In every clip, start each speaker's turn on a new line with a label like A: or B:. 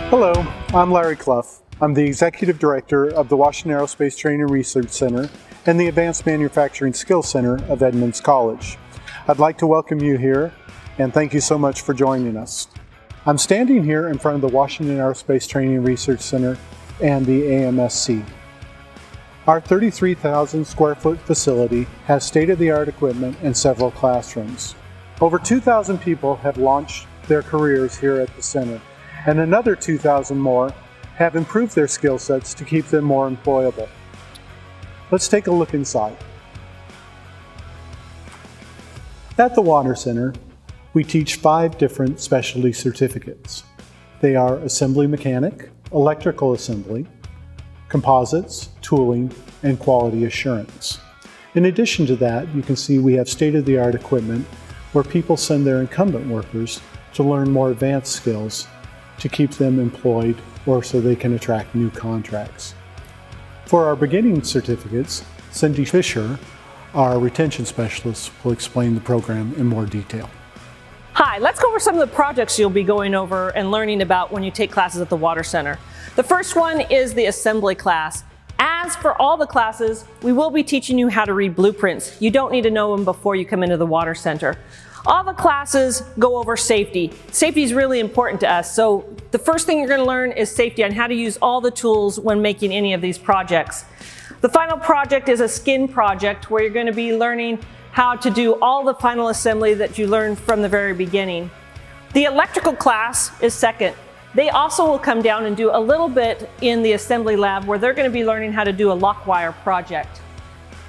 A: Hello, I'm Larry Clough. I'm the Executive Director of the Washington Aerospace Training Research Center and the Advanced Manufacturing Skills Center of Edmonds College. I'd like to welcome you here and thank you so much for joining us. I'm standing here in front of the Washington Aerospace Training Research Center and the AMSC. Our 33,000 square foot facility has state-of-the-art equipment and several classrooms. Over 2,000 people have launched their careers here at the center, and another 2,000 more have improved their skill sets to keep them more employable. Let's take a look inside. At the WATR Center, we teach 5 different specialty certificates. They are Assembly Mechanic, Electrical Assembly, Composites, Tooling, and Quality Assurance. In addition to that, you can see we have state-of-the-art equipment where people send their incumbent workers to learn more advanced skills to keep them employed or so they can attract new contracts. For our beginning certificates, Cindy Fisher, our retention specialist, will explain the program in more detail.
B: Hi, let's go over some of the projects you'll be going over and learning about when you take classes at the WATR Center. The first one is the assembly class. As for all the classes, we will be teaching you how to read blueprints. You don't need to know them before you come into the WATR Center. All the classes go over safety. Safety is really important to us, so the first thing you're going to learn is safety on how to use all the tools when making any of these projects. The final project is a skin project where you're going to be learning how to do all the final assembly that you learned from the very beginning. The electrical class is second. They also will come down and do a little bit in the assembly lab where they're going to be learning how to do a lock wire project.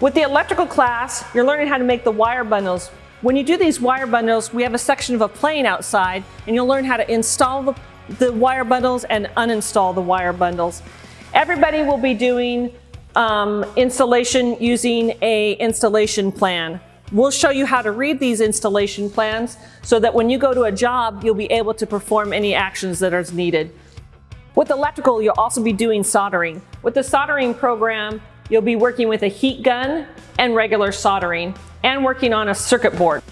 B: With the electrical class, you're learning how to make the wire bundles. When you do these wire bundles, we have a section of a plane outside, and you'll learn how to install the wire bundles and uninstall the wire bundles. Everybody will be doing installation using an installation plan. We'll show you how to read these installation plans so that when you go to a job, you'll be able to perform any actions that are needed. With electrical, you'll also be doing soldering. With the soldering program, you'll be working with a heat gun and regular soldering and working on a circuit board.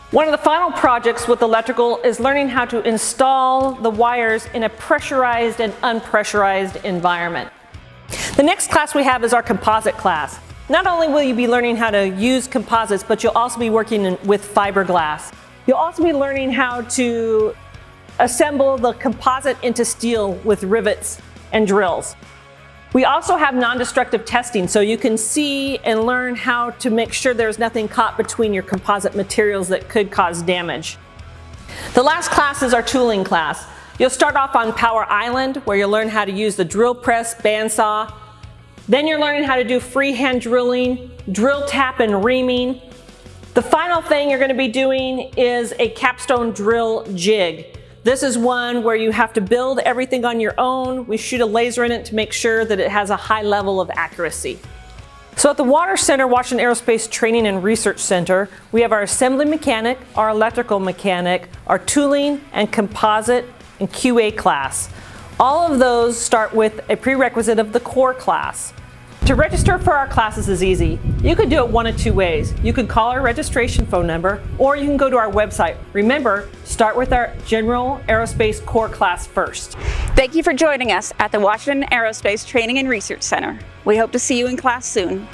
B: One of the final projects with electrical is learning how to install the wires in a pressurized and unpressurized environment. The next class we have is our composite class. Not only will you be learning how to use composites, but you'll also be working with fiberglass. You'll also be learning how to assemble the composite into steel with rivets and drills. We also have non-destructive testing, so you can see and learn how to make sure there's nothing caught between your composite materials that could cause damage. The last class is our tooling class. You'll start off on Power Island, where you'll learn how to use the drill press, bandsaw. Then you're learning how to do freehand drilling, drill tap and reaming. The final thing you're going to be doing is a Capstone Drill Jig. This is one where you have to build everything on your own. We shoot a laser in it to make sure that it has a high level of accuracy. So at the WATR Center, Washington Aerospace Training and Research Center, we have our assembly mechanic, our electrical mechanic, our tooling and composite and QA class. All of those start with a prerequisite of the core class. To register for our classes is easy. You can do it one of 2 ways. You can call our registration phone number, or you can go to our website. Remember, start with our General Aerospace Core class first.
C: Thank you for joining us at the Washington Aerospace Training and Research Center. We hope to see you in class soon.